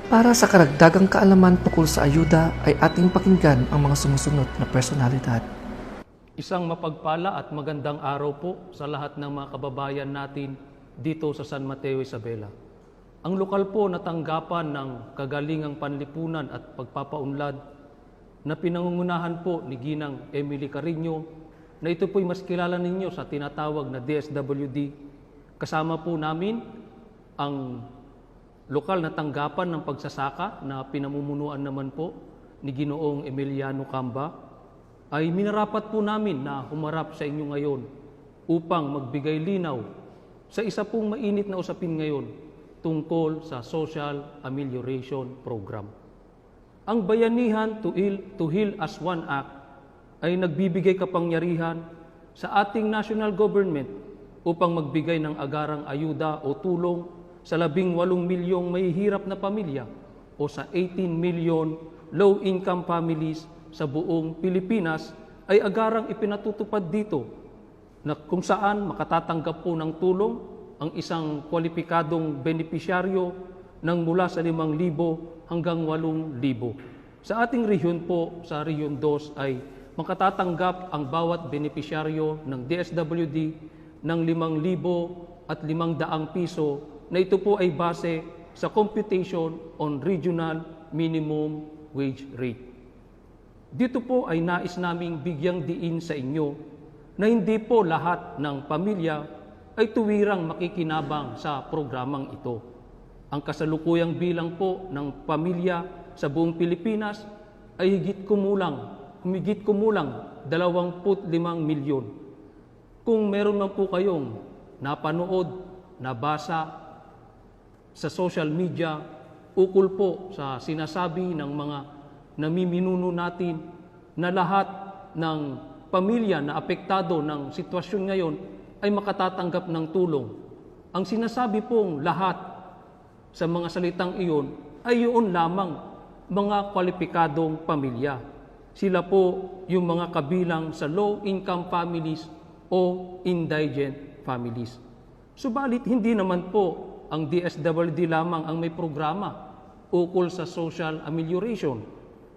Para sa karagdagang kaalaman tungkol sa ayuda ay ating pakinggan ang mga sumusunod na personalidad. Isang mapagpala at magandang araw po sa lahat ng mga kababayan natin dito sa San Mateo, Isabela. Ang lokal po na tanggapan ng kagalingang panlipunan at pagpapaunlad na pinangungunahan po ni Ginang Emily Carino, na ito po'y mas kilala ninyo sa tinatawag na DSWD. Kasama po namin ang lokal na tanggapan ng pagsasaka na pinamumunuan naman po ni Ginoong Emiliano Camba, ay minarapat po namin na humarap sa inyo ngayon upang magbigay linaw sa isa pong mainit na usapin ngayon tungkol sa Social Amelioration Program. Ang Bayanihan to Heal as One Act ay nagbibigay kapangyarihan sa ating national government upang magbigay ng agarang ayuda o tulong sa 18 milyong mahihirap na pamilya o sa 18 million low-income families sa buong Pilipinas ay agarang ipinatutupad dito na kung saan makatatanggap po ng tulong ang isang kwalipikadong benepisyaryo ng mula sa 5,000 hanggang 8,000. Sa ating rehiyon po, sa Rehiyon 2 ay makatatanggap ang bawat benepisyaryo ng DSWD ng 5,000 at 500 piso na ito po ay base sa computation on regional minimum wage rate. Dito po ay nais naming bigyang diin sa inyo na hindi po lahat ng pamilya ay tuwirang makikinabang sa programang ito. Ang kasalukuyang bilang po ng pamilya sa buong Pilipinas ay humigit kumulang 25 milyon. Kung meron man po kayong napanood, nabasa sa social media ukol po sa sinasabi ng mga namiminuno natin na lahat ng pamilya na apektado ng sitwasyon ngayon ay makatatanggap ng tulong. Ang sinasabi pong lahat sa mga salitang iyon ay yun lamang mga kwalipikadong pamilya. Sila po yung mga kabilang sa low-income families o indigent families. Subalit hindi naman po ang DSWD lamang ang may programa ukol sa social amelioration.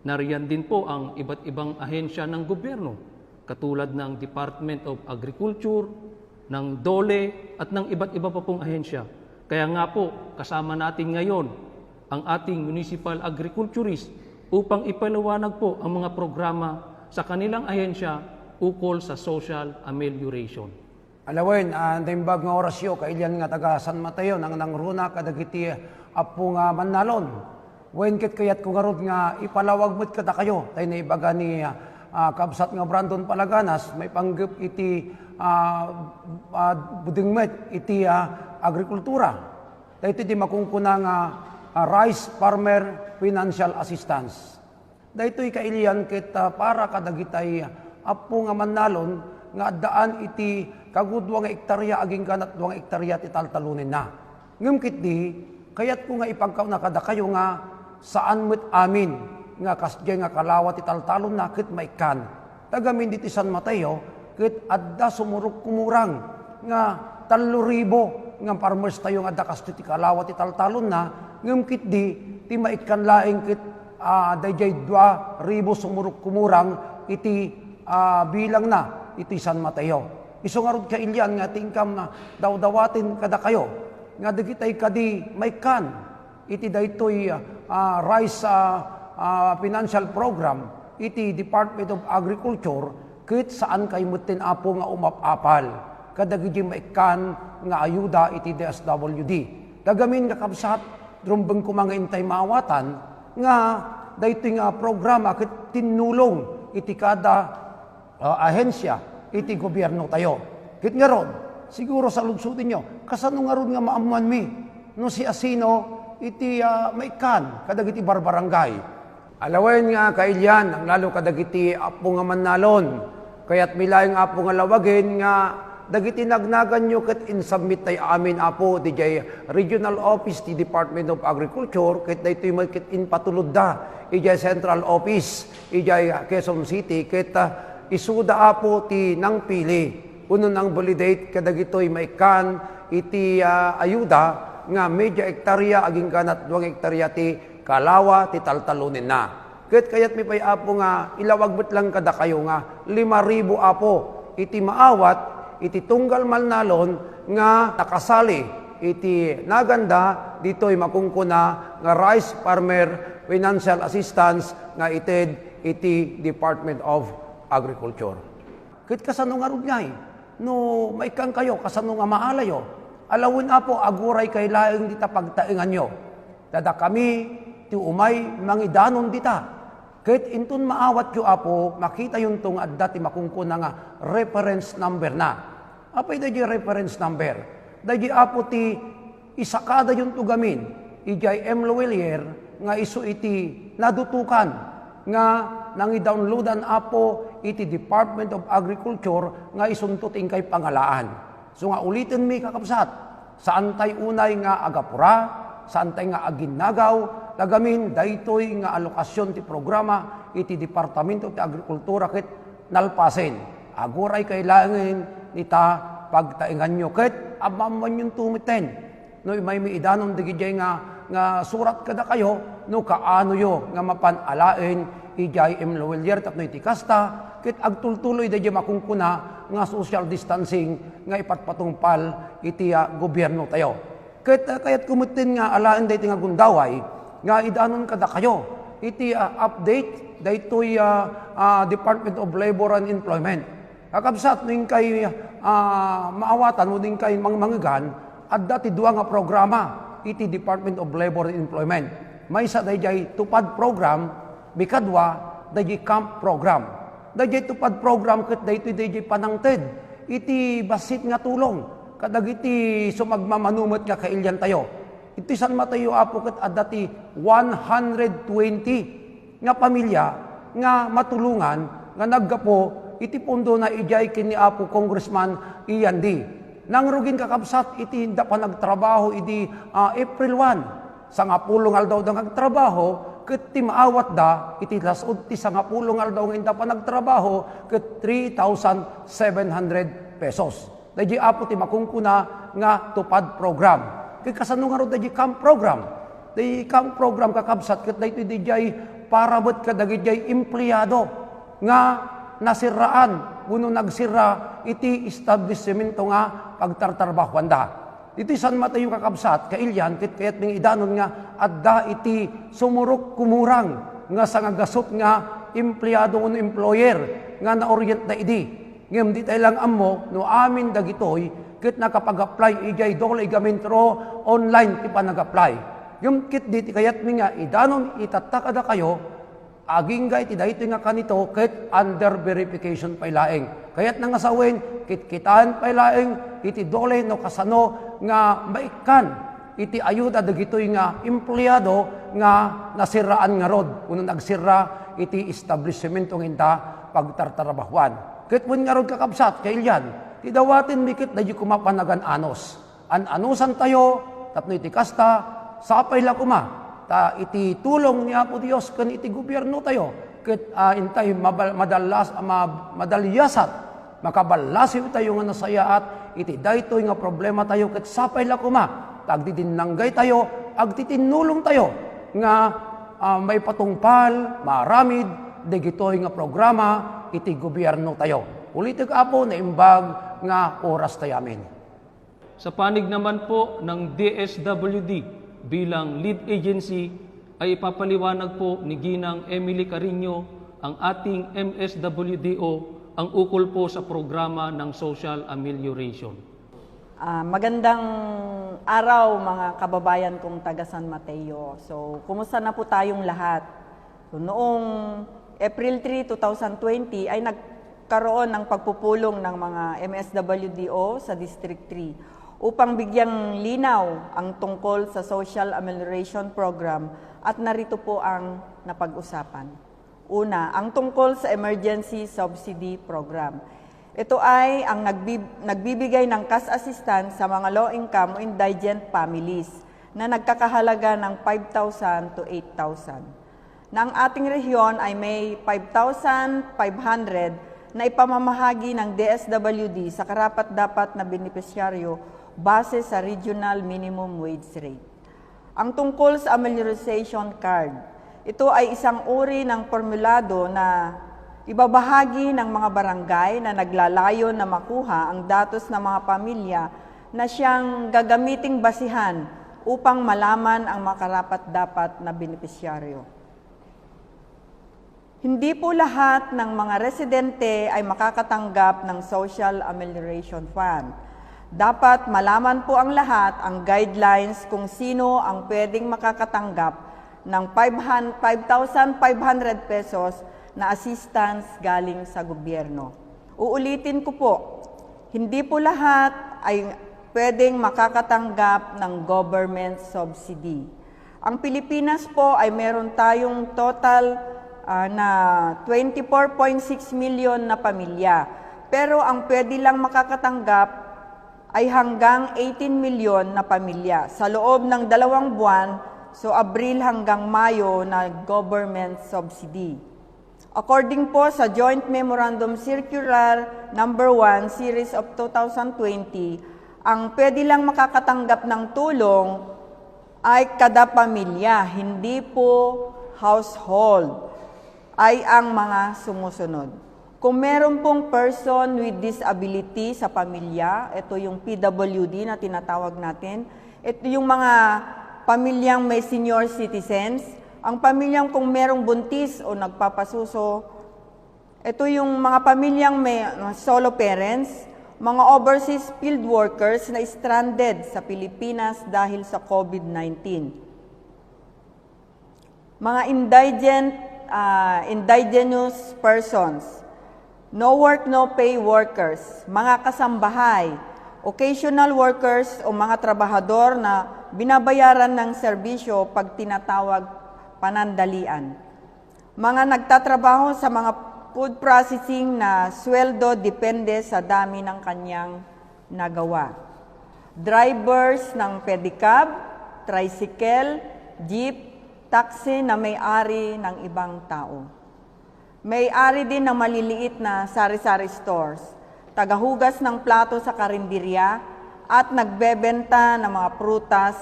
Nariyan din po ang iba't ibang ahensya ng gobyerno, katulad ng Department of Agriculture, ng DOLE, at ng iba't iba pa pong ahensya. Kaya nga po, kasama natin ngayon ang ating municipal agriculturist upang ipaliwanag po ang mga programa sa kanilang ahensya ukol sa social amelioration. Alawin, naimbag nga orasyo, kailyan nga taga San Mateo, nang nangruna kadagiti apo nga manalon. Wen kit kayat ko nga nga ipalawag mo't kada kayo, tayo na ibaga ni kabsat nga Brandon Palaganas, may panggap iti budingmet, iti agrikultura. Tayo iti makungkuna nga Rice Farmer Financial Assistance. Dahito kailian kit para kadagitay apo nga manalon, nga daan iti kagudwa nga ektarya aging kanat 2 ektarya ti taltalunin na. Ngem kit di kayat ko nga ipagkaw na kada kayo nga saan met amin nga kasjay nga kalawat ti taltalon na kit maikan. Tagamin diti San Mateo kit adda sumurok kumurang nga 3,000 nga farmers tayo nga adda kasjay ti kalawat ti taltalon na. Ngem kit di ti maikan laeng kit dayjay 2,000 sumurok kumurang iti bilang na iti San Mateo. Iso nga rod kailyan nga tingkam na daw-dawatin kada kayo. Nga digitay kadi may kan. Iti daytoy Rice Financial Program, iti Department of Agriculture, kit saan kayo mutin apo nga umapapal. Kadagiti may kan nga ayuda iti DSWD. Dagamin nga kabsat, drumbeng ko mga intay maawatan, nga daytoy nga programa kit tinulong iti kada ahensya, iti gobyerno tayo. Kit nga ron, siguro sa lugsutin nyo, kasano nga ron nga maamuan mi, no si Asino, iti maikan, kadagiti barbarangay. Alawen nga kailyan, ang lalo kadagiti apo nga manalon, kaya't milayang apo nga lawagin nga, dagiti nagnagan nyo kat insubmit tayo amin apo, di jay Regional Office, ti Department of Agriculture, kat dahito yung kat inpatulod da, ijay Central Office, ijay Quezon City, kat isuda apo ti nang pili. Uno nang validate kadagitoy maikan iti ayuda nga medya hektarya aging kanat 2 hektarya ti kalawa ti taltalunin na. Ket kayat mi pay apo nga ilawagbet lang kada kayo nga 5,000 apo iti maawat iti tunggal malnalon nga nakasali iti naganda dito'y makungkuna nga Rice Farmer Financial Assistance nga ited iti Department of Agriculture. Ket kasano nga rugnyay no maikang kayo kasano nga maalayo alawin apo aguray kay laeng dita pagtaingan nyo. Dada kami ti umay mangidanon dita. Ket intun maawat yu apo, makita yung tong adda ti makungkuna nga reference number na. Apay da reference number? Da apo ti isakada yung tugamin, ijay M. Luwelier, nga iso iti nadutukan, nga nangi-downloadan apo iti Department of Agriculture, nga isuntuting kay pangalaan. So nga ulitin mi kakapsat, saan tayo unay nga agapura, saan tayo nga aginagaw, tagamin daytoy nga alokasyon ti programa iti Departamento ti Agrikultura ket nalpasen. Aguray kailangan nita pagtaingan nyo ket abaman yung tumiten. No may miidanon digijay nga surat kada kayo no kaano yo nga mapanalain ijay M. Luwelier tapno iti kasta ket agtultuloy dayjay makungkuna nga social distancing nga ipatpatungpal iti gobyerno tayo. Ket kayat kumutin nga alaen dayti nga gundaway nga idanon kada kayo iti update daytoy Department of Labor and Employment. Kakabsat ning kay maawatan mo din kay mangmangigan adda ti duwa nga programa iti Department of Labor and Employment. Maysa dayjay tupad program, bikadwa dayjay camp program. Dayjay tupad program ket dayjay panangted iti basit nga tulong kadagiti sumagmamanumot nga kailyan tayo. Iti san matayo apo ket adda ti 120 nga pamilya nga matulungan nga naggapo iti pundo na ijay kini apo Congressman Ian D. Nangrugin kakabsat iti hinda pa nagtrabaho iti April 1. Sangapulong aldaw da nagtrabaho ket ti maawat da iti lasod ti sangapulong aldaw nga hinda pa nagtrabaho ket 3,700 pesos. Dayjay apo ti makungkuna nga tupad program. Kay kasano nga ro dayjay camp program. Dayjay camp program kakabsat ket daytoy dayjay parabot kadagijay empleyado nga nasiraan wenno nagsira iti establishmento nga pagtartarbahuan da. Iti san matayo kakabsat kailyan ket kayat ning idanon nga adda iti sumurok kumurang nga sangagasot nga empleyado wenno employer nga naorient na idi. Ngem di tayo lang ammo no amin dagitoy ket nakapag-apply ijay dole gamentro online ti panag-apply. Ngem ket di kayat mi nga idanon itatakada kayo aging iti daytoy nga kanito ket under verification pay laeng. Kayat nga sawen ket kitaan pay laeng iti dole no kasano nga maikan iti ayuda dagitoy nga empleyado nga nasiraan nga rod kuno nagsira iti establishmento nga pagtartrabahuan. Ket wen nga rod kakabsat kailyan ti dawaten mikit dayjay kumapanagan anos. An-anosan tayo tapno iti kasta sapay la kuma ta iti tulong ni Apo Dios ken iti gobyerno tayo ket intay madalyasat makabalasiw tayo nga nasayaat iti daytoy nga problema tayo ket sapay la kuma tagdidinanggay tayo agtitinulong tayo nga may patungpal maramid dagitoy nga programa iti gobyerno tayo. Ulitig apo na imbag nga oras tayamin. Sa panig naman po ng DSWD bilang lead agency ay ipapaliwanag po ni Ginang Emily Carino ang ating MSWDO ang ukol po sa programa ng social amelioration. Magandang araw mga kababayan kong taga San Mateo. So, kumusta na po tayong lahat? So, noong April 3, 2020 ay nagkaroon ng pagpupulong ng mga MSWDO sa District 3 upang bigyang linaw ang tungkol sa Social Amelioration Program at narito po ang napag-usapan. Una, ang tungkol sa Emergency Subsidy Program. Ito ay ang nagbibigay ng cash assistance sa mga low-income o indigent families na nagkakahalaga ng 5,000 to 8,000. Na ang ating rehiyon ay may 5,500 na ipamamahagi ng DSWD sa karapat-dapat na benepisyaryo base sa Regional Minimum Wage Rate. Ang tungkol sa amelioration card, ito ay isang uri ng formulado na ibabahagi ng mga barangay na naglalayon na makuha ang datos ng mga pamilya na siyang gagamiting basihan upang malaman ang makarapat-dapat na benepisyaryo. Hindi po lahat ng mga residente ay makakatanggap ng Social Amelioration Fund. Dapat malaman po ang lahat ang guidelines kung sino ang pwedeng makakatanggap ng 5,500 pesos na assistance galing sa gobyerno. Uulitin ko po, hindi po lahat ay pwedeng makakatanggap ng government subsidy. Ang Pilipinas po ay meron tayong total na 24.6 million na pamilya. Pero ang pwede lang makakatanggap ay hanggang 18 million na pamilya sa loob ng 2 buwan, so Abril hanggang Mayo na government subsidy. According po sa Joint Memorandum Circular Number 1 Series of 2020, ang pwede lang makakatanggap ng tulong ay kada pamilya, hindi po household, ay ang mga sumusunod. Kung meron pong person with disability sa pamilya, ito yung PWD na tinatawag natin, ito yung mga pamilyang may senior citizens, ang pamilyang kung merong buntis o nagpapasuso, ito yung mga pamilyang may solo parents, mga overseas field workers na stranded sa Pilipinas dahil sa COVID-19. Mga indigenous persons, no work, no pay workers, mga kasambahay, occasional workers o mga trabahador na binabayaran ng serbisyo pag tinatawag panandalian. Mga nagtatrabaho sa mga food processing na sweldo depende sa dami ng kanyang nagawa. Drivers ng pedicab, tricycle, jeep, taxi na may-ari ng ibang tao. May-ari din ng maliliit na sari-sari stores, tagahugas ng plato sa karinderya at nagbebenta ng mga prutas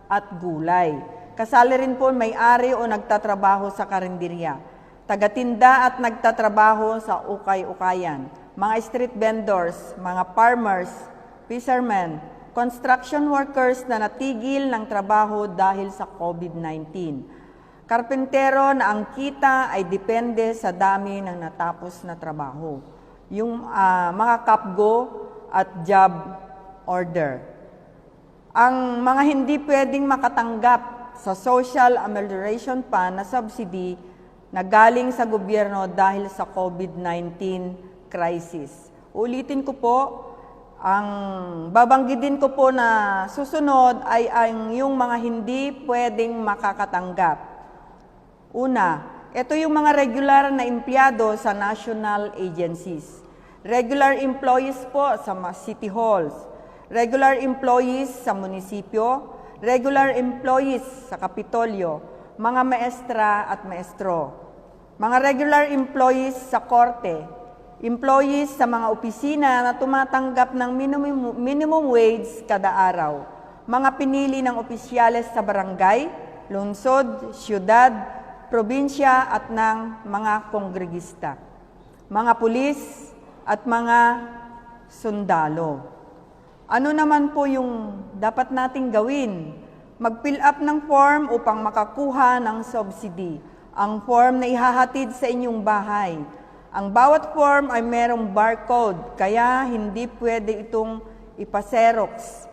at gulay. Kasali rin po may-ari o nagtatrabaho sa karinderya, tagatinda at nagtatrabaho sa ukay-ukayan, mga street vendors, mga farmers, fishermen, construction workers na natigil ng trabaho dahil sa COVID-19. Karpentero na ang kita ay depende sa dami ng natapos na trabaho. Yung mga kapgo at job order. Ang mga hindi pwedeng makatanggap sa Social Amelioration Fund na subsidy na galing sa gobyerno dahil sa COVID-19 crisis. Ulitin ko po, ang babanggitin ko po na susunod ay yung mga hindi pwedeng makakatanggap. Una, ito yung mga regular na empleyado sa national agencies. Regular employees po sa city halls, regular employees sa munisipyo, regular employees sa kapitolyo, mga maestra at maestro, mga regular employees sa korte, employees sa mga opisina na tumatanggap ng minimum wage kada araw, mga pinili ng opisyales sa barangay, lungsod, siyudad, probinsya at ng mga kongregista, mga pulis at mga sundalo. Ano naman po yung dapat nating gawin? Mag-fill up ng form upang makakuha ng subsidy. Ang form na ihahatid sa inyong bahay. Ang bawat form ay merong barcode, kaya hindi pwede itong ipaserox.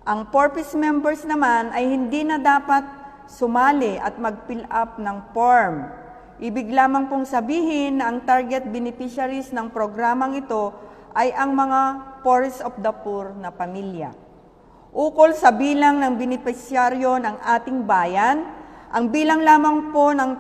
Ang purpose members naman ay hindi na dapat sumali at mag-fill up ng form. Ibig lamang pong sabihin na ang target beneficiaries ng programang ito ay ang mga poorest of the poor na pamilya. Ukol sa bilang ng benepisyaryo ng ating bayan, ang bilang lamang po ng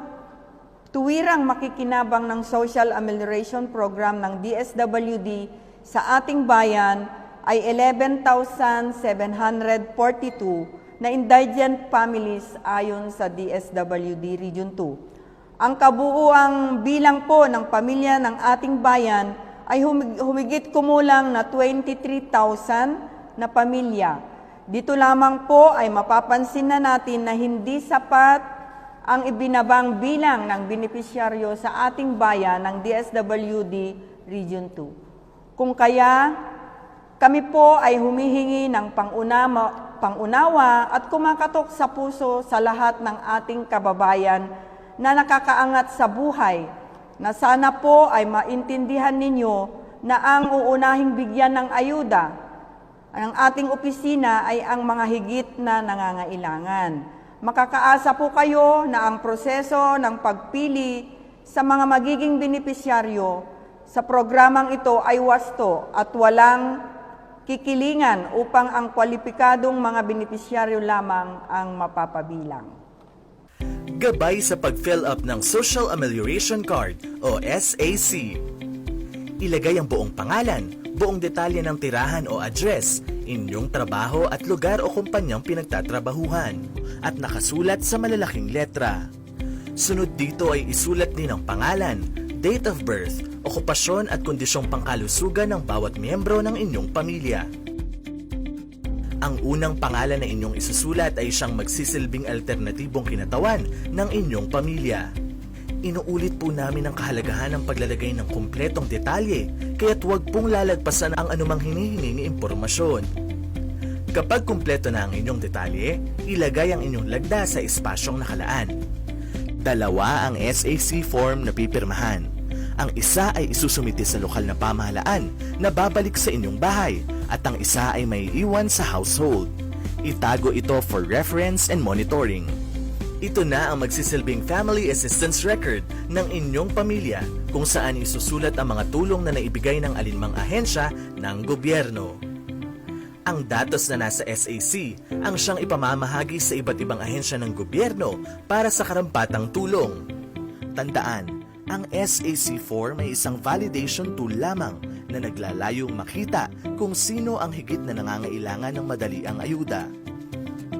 tuwirang makikinabang ng Social Amelioration Program ng DSWD sa ating bayan ay 11,742 na indigent families ayon sa DSWD Region 2. Ang kabuuang bilang po ng pamilya ng ating bayan ay humigit kumulang na 23,000 na pamilya. Dito lamang po ay mapapansin na natin na hindi sapat ang ibinabang bilang ng benepisyaryo sa ating bayan ng DSWD Region 2. Kung kaya, kami po ay humihingi ng pangunawa at kumakatok sa puso sa lahat ng ating kababayan na nakakaangat sa buhay, na sana po ay maintindihan ninyo na ang uunahing bigyan ng ayuda ang ating opisina ay ang mga higit na nangangailangan. Makakaasa po kayo na ang proseso ng pagpili sa mga magiging benepisyaryo sa programang ito ay wasto at walang kikilingan upang ang kwalipikadong mga benepisyaryo lamang ang mapapabilang. Gabay sa pag-fill up ng Social Amelioration Card o SAC. Ilagay ang buong pangalan, buong detalye ng tirahan o address, inyong trabaho at lugar o kumpanyang pinagtatrabahuhan, at nakasulat sa malalaking letra. Sunod dito ay isulat din ang pangalan, date of birth, okupasyon at kondisyong pangkalusugan ng bawat miyembro ng inyong pamilya. Ang unang pangalan na inyong isusulat ay siyang magsisilbing alternatibong kinatawan ng inyong pamilya. Inuulit po namin ang kahalagahan ng paglalagay ng kumpletong detalye, kaya't huwag pong lalagpasan ang anumang hinihiling impormasyon. Kapag kumpleto na ang inyong detalye, ilagay ang inyong lagda sa espasyong nakalaan. 2 ang SAC form na pipirmahan. Ang isa ay isusumite sa lokal na pamahalaan na babalik sa inyong bahay at ang isa ay may iwan sa household. Itago ito for reference and monitoring. Ito na ang magsisilbing Family Assistance Record ng inyong pamilya kung saan isusulat ang mga tulong na naibigay ng alinmang ahensya ng gobyerno. Ang datos na nasa SAC ang siyang ipamamahagi sa iba't ibang ahensya ng gobyerno para sa karampatang tulong. Tandaan, ang SAC form ay isang validation tool lamang na naglalayong makita kung sino ang higit na nangangailangan ng madaliang ayuda.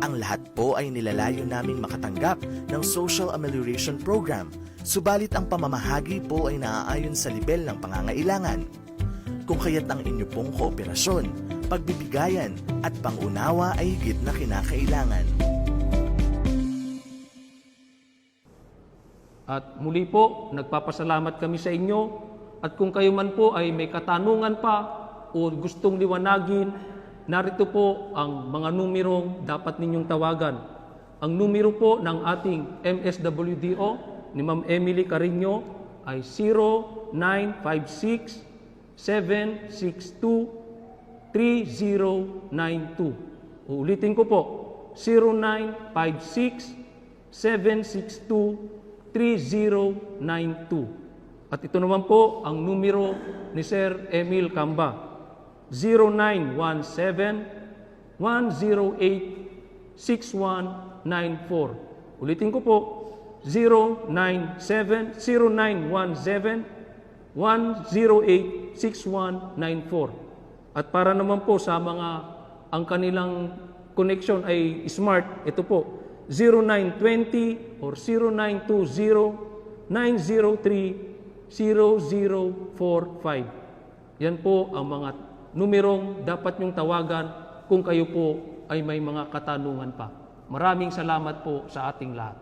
Ang lahat po ay nilalayo naming makatanggap ng Social Amelioration Program, subalit ang pamamahagi po ay naaayon sa level ng pangangailangan. Kung kaya't ang inyo pong kooperasyon, pagbibigayan at pangunawa ay higit na kinakailangan. At muli po, nagpapasalamat kami sa inyo at kung kayo man po ay may katanungan pa o gustong liwanagin, narito po ang mga numerong dapat ninyong tawagan. Ang numero po ng ating MSWDO ni Ma'am Emily Carino ay 0956-762-3092. Uulitin ko po, 0956-762-3092. At ito naman po ang numero ni Sir Emil Camba, 0917-108-6194. Ulitin ko po, 0917-108-6194. At para naman po sa mga ang kanilang connection ay smart, ito po, 0920 or 0920-903-0045. Yan po ang mga numerong dapat niyong tawagan kung kayo po ay may mga katanungan pa. Maraming salamat po sa ating lahat.